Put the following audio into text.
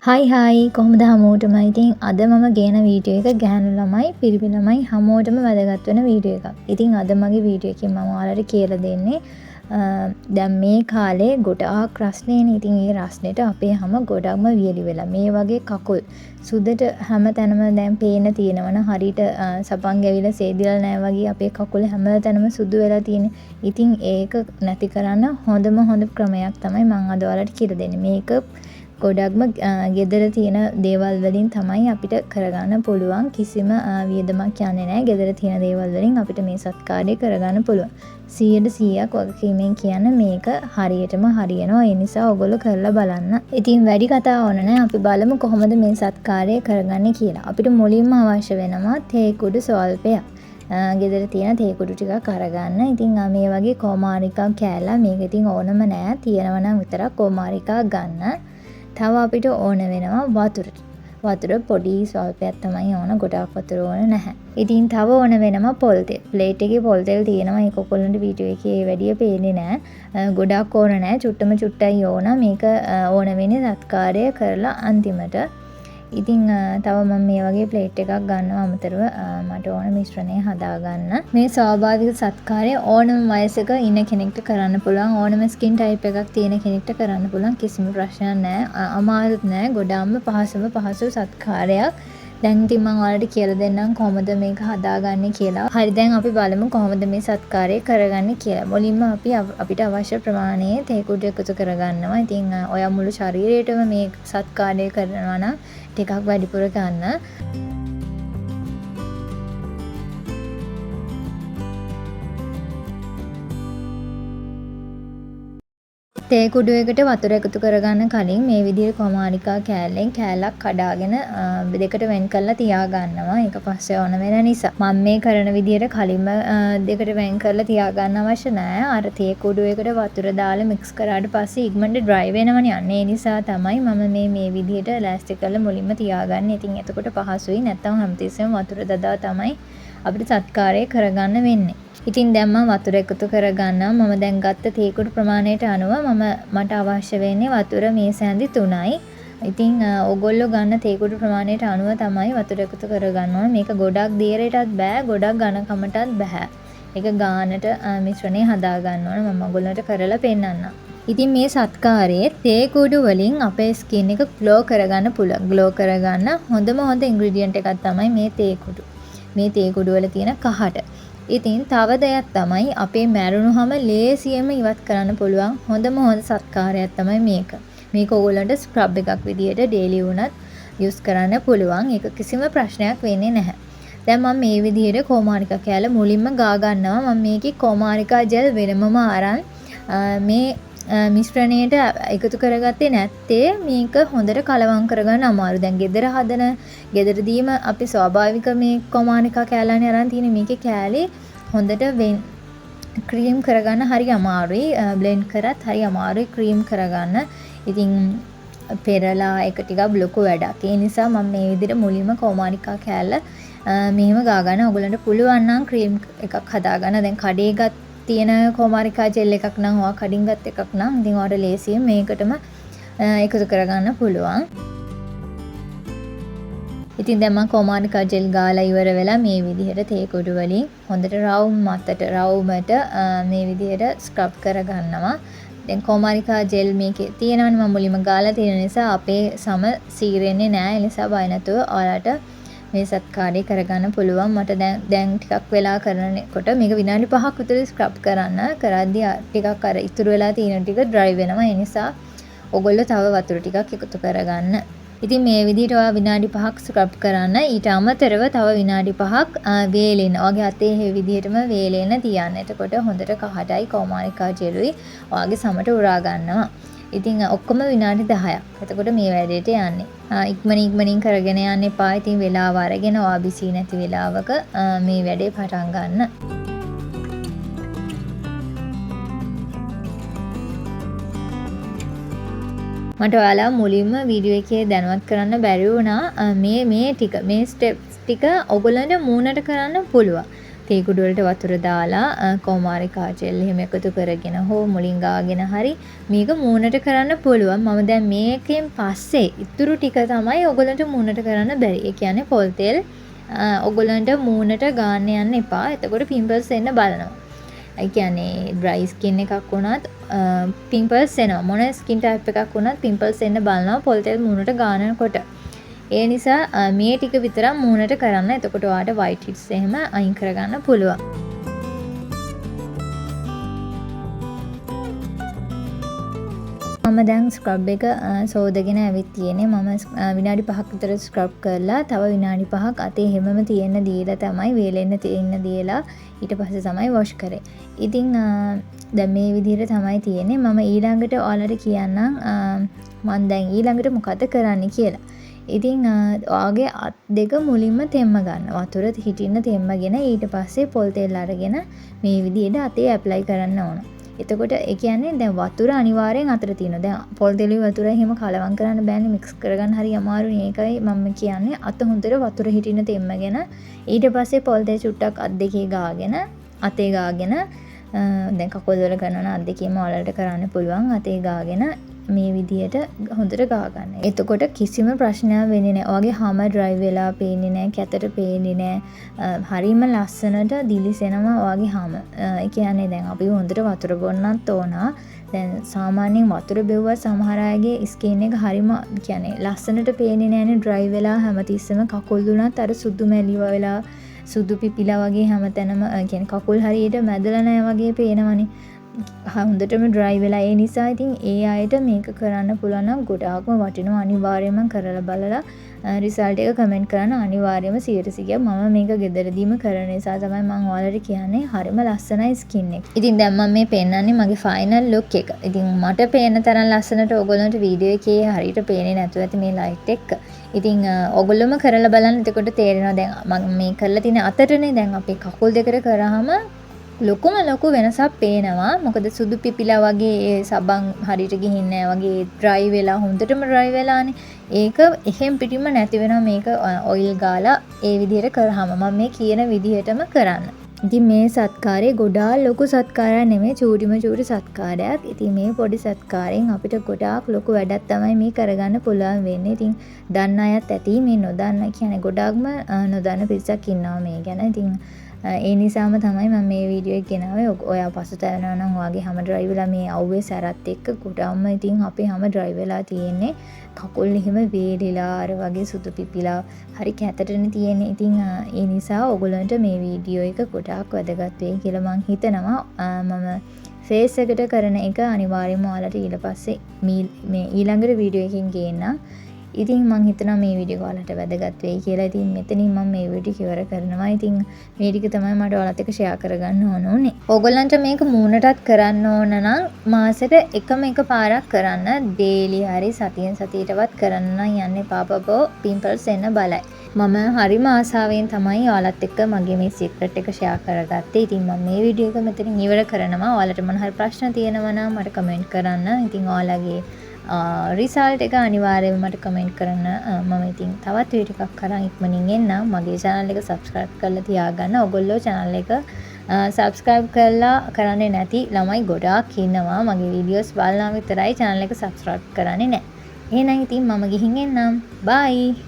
හයි කොහොමද හැමෝටම ඉතින් අද මම ගේන වීඩියෝ එක ගැහැණු ළමයි පිරිමි ළමයි හැමෝටම වැදගත් වෙන වීඩියෝ එකක්. ඉතින් අද මගේ වීඩියෝ එකෙන් මම ඔයාලට කියලා දෙන්නේ දැන් මේ කාලේ ගොඩාක් රස්නේනේ. ඉතින් ඒ රස්නෙට අපේ හැම ගොඩක්ම වියලි වෙලා. මේ වගේ කකුල් සුදට හැම තැනම දැන් පේන්න තියෙනවනේ හරියට සපන් ගැවිලා සේදිලා නැහැ වගේ අපේ කකුල හැම තැනම සුදු වෙලා තියෙන්නේ. ඉතින් ඒක නැති කරන්න හොඳ ක්‍රමයක් තමයි මම අද ඔයාලට කියලා දෙන්නේ. මේක ගොඩක්ම ගෙදර තියෙන දේවල් වලින් තමයි අපිට කරගන්න පුළුවන්. කිසිම වියදමක් යන්නේ නැහැ. ගෙදර තියෙන දේවල් වලින් අපිට මේ සත්කාරය කරගන්න පුළුවන්. 100%ක් වගකීමෙන් කියන්නේ මේක හරියටම හරියනවා. ඒ නිසා ඔයගොල්ලෝ කරලා බලන්න. ඉතින් වැඩි කතා ඕන නැහැ. අපි බලමු කොහොමද මේ සත්කාරය කරගන්නේ කියලා. අපිට මුලින්ම අවශ්‍ය වෙනවා තේ කුඩු ස්වල්පයක්. ගෙදර තියෙන තේ කුඩු ටිකක් අරගන්න. ඉතින් මේ වගේ කොමාරිකක් කෑල්ලා මේක ඉතින් ඕනම නෑ. තියෙනවා නම් විතරක් කොමාරිකක් ගන්න. තව අපිට ඕන වෙනවා වතුර. වතුර පොඩි ස්වල්පයක් තමයි ඕන. ගොඩාක් වතුර ඕන නැහැ. ඉතින් තව ඕන වෙනවා පොල් තෙල්. ප්ලේට් එකේ පොල් තෙල් තියෙනවා. ඒක ඔයගොල්ලන්ට වීඩියෝ එකේ වැඩිය පේන්නේ නැහැ. ගොඩාක් ඕන නැහැ. චුට්ටයි ඕන. මේක ඕන වෙන්නේ සත්කාරය කරලා අන්තිමට. ඉතින් තව මම මේ වගේ ප්ලේට් එකක් ගන්නවා අමතරව මට ඕන මිශ්‍රණය හදාගන්න. මේ ස්වාභාවික සත්කාරය ඕනම වයසක ඉන්න කෙනෙක්ට කරන්න පුළුවන්. ඕනම ස්කින් ටයිප් එකක් තියෙන කෙනෙක්ට කරන්න පුළුවන්. කිසිම ප්‍රශ්නයක් නැහැ. අමාරුත් නැහැ. ගොඩාක්ම පහසු සත්කාරයක්. දැන් ඉතින් මම ඔයාලට කියලා දෙන්නම් කොහොමද මේක හදාගන්නේ කියලා. හරි දැන් අපි බලමු කොහොමද මේ සත්කාරය කරගන්නේ කියලා. මුලින්ම අපිට අවශ්‍ය ප්‍රමාණයේ තේ කුඩු එකතු කරගන්නවා. ඉතින් ඔයා මුළු ශරීරයටම මේ සත්කාරය කරනවා නම් ටිකක් වැඩිපුර ගන්න. තේ කුඩු එකට වතුර එකතු කරගන්න කලින් මේ විදිහට කොමාරිකා කෑල්ලෙන් කෑල්ලක් කඩාගෙන දෙකට වෙන් කරලා තියාගන්නවා. ඒක පස්සේ ඕන වෙන නිසා. මම මේ කරන විදිහට කලින්ම දෙකට වෙන් කරලා තියාගන්න අවශ්‍ය නැහැ. අර තේ කුඩු එකට වතුර දාලා මික්ස් කරාට පස්සේ ඉක්මනට ඩ්‍රයි වෙනවනේ. අන්න ඒ නිසා තමයි මම මේ විදිහට ලෑස්ති කරලා මුලින්ම තියාගන්නේ. ඉතින් එතකොට පහසුයි. නැත්නම් හැමතිස්සෙම වතුර දදා තමයි අපිට සත්කාරය කරගන්න වෙන්නේ. ඉතින් දැන් මම වතුර එකතු කරගන්නවා. මම දැන් ගත්ත තේ කුඩු ප්‍රමාණයට අනුව මට අවශ්‍ය වෙන්නේ වතුර මේ සැඳි 3යි. ඉතින් ඕගොල්ලෝ ගන්න තේ කුඩු ප්‍රමාණයට අනුව තමයි වතුර එකතු කරගන්න ඕනේ. මේක ගොඩක් දියරටත් බෑ, ගොඩක් ඝනකමටත් බෑ. ඒක ගානට මිශ්‍රණය හදා ගන්න ඕනේ. මම ඔයගොල්ලන්ට කරලා පෙන්නන්නම්. ඉතින් මේ සත්කාරයේ තේ කුඩු වලින් අපේ ස්කින් එක ග්ලෝ කරගන්න පුළුවන්. ග්ලෝ කරගන්න හොඳ ඉන්ග්‍රීඩියන්ට් එකක් තමයි මේ තේ කුඩු. මේ තේ කුඩු වල තියෙන කහට. ඉතින් තව දෙයක් තමයි අපේ මැරුණුහම ලේසියෙන්ම ඉවත් කරන්න පුළුවන් හොඳ සත්කාරයක් තමයි මේක. මේක ඕගොල්ලන්ට ස්ක්‍රබ් එකක් විදියට ඩේලි වුණත් යූස් කරන්න පුළුවන්. ඒක කිසිම ප්‍රශ්නයක් වෙන්නේ නැහැ. දැන් මම මේ විදියට කොමාරිකා කෑල්ල මුලින්ම ගා ගන්නවා. මම මේකේ කොමාරිකා ජෙල් වෙනමම අරන් මේ මිශ්‍රණයට එකතු කරගත්තේ නැත්තේ මේක හොඳට කලවම් කරගන්න අමාරු. දැන් ගෙදරදීම අපි ස්වාභාවික මේ කොමාරිකා කෑල්ලනේ අරන් තියෙන්නේ. මේකේ කෑලි හොඳට ක්‍රීම් කරගන්න හරි අමාරුයි. බ්ලෙන්ඩ් කරත් හරි අමාරුයි ක්‍රීම් කරගන්න. ඉතින් පෙරලා එක ටිකක් ලොකු වැඩක්. ඒ නිසා මම මේ විදිහට මුලින්ම කොමාරිකා කෑල්ල මෙහෙම ගා ගන්න. ඔයගලන්ට පුළුවන් නම් ක්‍රීම් එකක් හදාගන්න. දැන් කඩේ තියෙන කොමාරිකා ජෙල් එකක් නම් ඔයා කඩින් ගත් එකක් නම් ඉතින් ඔයාලට ලේසියෙන් මේකටම එකතු කරගන්න පුළුවන්. ඉතින් දැන් මම කොමාරිකා ජෙල් ගාලා ඉවර වෙලා මේ විදිහට තේ කුඩු වලින් හොඳට රවුමට මේ විදිහට ස්ක්‍රබ් කරගන්නවා. දැන් කොමාරිකා ජෙල් මේකේ තියෙනවනේ මම මුලින්ම ගාලා තියෙන නිසා අපේ සම සීරෙන්නේ නැහැ. ඒ නිසා බය නැතුව ඔයාලට මේ සත්කාරය කරගන්න පුළුවන්. මට දැන් ටිකක් වෙලා කරනකොට මේක විනාඩි 5ක් විතර ස්ක්‍රබ් කරන්න. කරද්දී ටිකක් අර ඉතුරු වෙලා තියෙන ටික ඩ්‍රයි වෙනවා. ඒ නිසා ඔයගොල්ලෝ තව වතුර ටිකක් එකතු කරගන්න. ඉතින් මේ විදිහට ඔයා විනාඩි 5ක් ස්ක්‍රබ් කරන්න. ඊට අමතරව තව විනාඩි 5ක් වේලෙන්න. ඔයාගේ අතේ මේ විදිහටම වේලෙන්න තියන්න. එතකොට හොඳට කහටයි කොමාරිකා ජෙලුයි ඔයාගේ සමට උරා ගන්නවා. ඉතින් ඔක්කොම විනාඩි 10ක්. එතකොට මේ වැඩේට යන්නේ. ඉක්මනින් කරගෙන යන්න එපා. ඉතින් වෙලාව අරගෙන ඔයා බිසි නැති වෙලාවක මේ වැඩේ පටන් ගන්න. මට ඔයාලා මුලින්ම වීඩියෝ එකේ දැනුවත් කරන්න බැරි වුණා මේ ස්ටෙප්ස් ටික ඔයගොල්ලන්ට මූණට කරන්න පුළුවන්. තේ කුඩු වලට වතුර දාලා කොමාරිකා ජෙල් එහෙම එකතු කරගෙන හෝ මුලින් ගාගෙන හරි මේක මූණට කරන්න පුළුවන්. මම දැන් මේකෙන් පස්සේ ඉතුරු ටික තමයි ඔයගොල්ලන්ට මූණට කරන්න බැරි. ඒ කියන්නේ පොල් තෙල් ඔයගොල්ලන්ට මූණට ගාන්න යන්න එපා. එතකොට පිම්පල්ස් එන්න බලනවා. ඒ කියන්නේ ඩ්‍රයි ස්කින් එකක් වුණත් පිම්පල්ස් එනවා. මොන ස්කින් ටයිප් එකක් වුණත් පිම්පල්ස් එන්න බලනවා පොල් තෙල් මූණට ගානකොට. ඒ නිසා මේ ටික විතරක් මූණට කරන්න. එතකොට ඔයාට white heads එහෙම අයින් කරගන්න පුළුවන්. මම දැන් ස්ක්‍රබ් එක සෝදගෙන ඇවිත් තියෙන්නේ. මම විනාඩි 5ක් විතර ස්ක්‍රබ් කරලා තව විනාඩි 5ක් අතේ හැමම තියෙන්න දීලා තමයි වේලෙන්න තියෙන්න දීලා ඊට පස්සේ තමයි වොෂ් කරේ. ඉතින් දැන් මේ විදිහට තමයි තියෙන්නේ. මම ඊළඟට ඔයාලට කියන්නම් මම දැන් ඊළඟට මොකද කරන්න කියලා. ඉතින් ඔයාගේ අත් දෙක මුලින්ම තෙම්ම ගන්න. වතුර හිටින්න තෙම්මගෙන ඊට පස්සේ පොල් තෙල් අරගෙන මේ විදිහට අතේ ඇප්ලයි කරන්න ඕන. එතකොට ඒ කියන්නේ දැන් වතුර අනිවාර්යෙන් අතර තියෙනවා. දැන් පොල් තෙලුයි වතුරයි එහෙම කලවම් කරන්න බෑනේ, මික්ස් කරගන්න හරි අමාරුයි. ඒකයි මම කියන්නේ අත හොඳට වතුර හිටින්න තෙම්මගෙන ඊට පස්සේ පොල් තෙල් චුට්ටක් අත් දෙකේ ගාගෙන අතේ ගාගෙන දැන් කකුල් වල කරනවා අත් දෙකේම ඔයාලට කරන්න පුළුවන්. අතේ ගාගෙන මේ විදියට හොඳට ගා ගන්න. එතකොට කිසිම ප්‍රශ්නයක් වෙන්නේ නැහැ. ඔයාගේ හැම ඩ්‍රයි වෙලා පේන්නේ නැහැ, කැතට පේන්නේ නැහැ. හරිම ලස්සනට දිලිසෙනවා ඔයාගේ හැම. ඒ කියන්නේ දැන් අපි හොඳට වතුර බොන්නත් ඕන. දැන් සාමාන්‍යයෙන් වතුර බෙව්වා සමහර අයගේ ස්කින් එක හරිම කියන්නේ ලස්සනට පේන්නේ නැහැනේ ඩ්‍රයි වෙලා හැමතිස්සෙම කකුල් දුනත් අර සුදු මැලි වෙලා සුදු පිපිලා වගේ හැමතැනම කියන්නේ කකුල් හරියට මැදලා නැහැ වගේ පේනවනේ. හොඳටම ඩ්‍රයි වෙලා ඒ නිසා ඉතින් ඒ අයට මේක කරන්න පුළුවන් නම් ගොඩාක්ම වටිනවා. අනිවාර්යයෙන්ම කරලා බලලා රිසල්ට් එක කමෙන්ට් කරන්න අනිවාර්යයෙන්ම 100%. මම මේක ගෙදරදීම කරන නිසා තමයි මම ඔයාලට කියන්නේ හරිම ලස්සනයි ස්කින් එක. ඉතින් දැන් මම මේ පෙන්නන්නේ මගේ ෆයිනල් ලුක් එක. ඉතින් මට පේන තරම් ලස්සනට ඔයගොල්ලන්ට වීඩියෝ එකේ හරියට පේන්නේ නැතුව ඇති මේ ලයිට් එක. ඉතින් ඔයගොල්ලොම කරලා බලන්න. එතකොට තේරෙනවා දැන් මම මේ කරලා තියෙන අතටනේ දැන් අපි කකුල් දෙකට කරාම ලොකු වෙනසක් පේනවා. මොකද සුදු පිපිලා වගේ ඒ සබන් හරියට ගිහින් නැහැ වගේ ඩ්‍රයි වෙලා හොඳටම ඩ්‍රයි වෙලානේ. ඒක එහෙම් පිටින්ම නැති වෙනවා මේක ඔයිල් ගාලා ඒ විදිහට කරාම. මම මේ කියන විදිහටම කරන්න. ඉතින් මේ සත්කාරේ ගොඩාක් ලොකු සත්කාරයක් නෙමෙයි, චූටි සත්කාරයක්. ඉතින් මේ පොඩි සත්කාරයෙන් අපිට ගොඩාක් ලොකු වැඩක් තමයි මේ කරගන්න පුළුවන් වෙන්නේ. ඉතින් දන්න අයත් ඇති, මේ නොදන්න කියන්නේ ගොඩාක්ම නොදන්න පිරිසක් ඉන්නවා මේ ගැන. ඉතින් ඒ නිසාම තමයි මම මේ වීඩියෝ එක ගෙනාවේ. ඔයා පසුතැවෙනවා නම් ඔයාගේ හැම ඩ්‍රයි වෙලා මේ අවුවේ සැරත් එක්ක ගොඩාක්ම ඉතින් අපේ හැම ඩ්‍රයි වෙලා තියෙන්නේ. කකුල් එහෙම වේලිලා අර වගේ සුදු පිපිලා හරි කැතටනේ තියෙන්නේ. ඉතින් ඒ නිසා ඔයගොල්ලන්ට මේ වීඩියෝ එක ගොඩාක් වැදගත් වෙයි කියලා මම හිතනවා. මම ෆේස් එකට කරන එක අනිවාර්යයෙන්ම ඔයාලට ඊට පස්සේ මේ ඊළඟට වීඩියෝ එකකින් ගේන්නම්. ඉතින් මම හිතනවා මේ වීඩියෝ ඔයාලට වැදගත් වෙයි කියලා. ඉතින් මෙතනින් මම මේ වීඩියෝ ඉවර කරනවා. ඉතින් මේ ටික තමයි මට ඔයාලත් එක්ක ෂෙයා කරගන්න ඕන උනේ. ඕගොල්ලන්ට මේක මූණටත් කරන්න ඕන නම් මාසෙට එකම එක පාරක් කරන්න. ඩේලි හරි සතියෙන් සතියටවත් කරන්න නම් යන්න එපා බබෝ. පිම්පල්ස් එන්න බලයි. මම හරිම ආසාවෙන් තමයි ඔයාලත් එක්ක මගේ මේ සීක්‍රට් එක ෂෙයා කරගත්තේ. ඉතින් මම මේ වීඩියෝ එක මෙතනින් ඉවර කරනවා. ඔයාලට මොන හරි ප්‍රශ්න තියෙනවා නම් මට කමෙන්ට් කරන්න. ඉතින් ඔයාලගේ රිසල්ට් එක අනිවාර්යයෙන්ම මට කමෙන්ට් කරන්න. මම ඉතින් තවත් වීඩියෝ එකක් කරන් ඉක්මනින් එන්නම්. මගේ channel එක subscribe කරලා තියාගන්න. ඔයගොල්ලෝ channel එක subscribe කරලා කරන්නේ නැති ළමයි ගොඩාක් ඉන්නවා. මගේ videos බලනවා විතරයි channel එක subscribe කරන්නේ නැහැ. එහෙනම් ඉතින් මම ගිහින් එන්නම්. bye.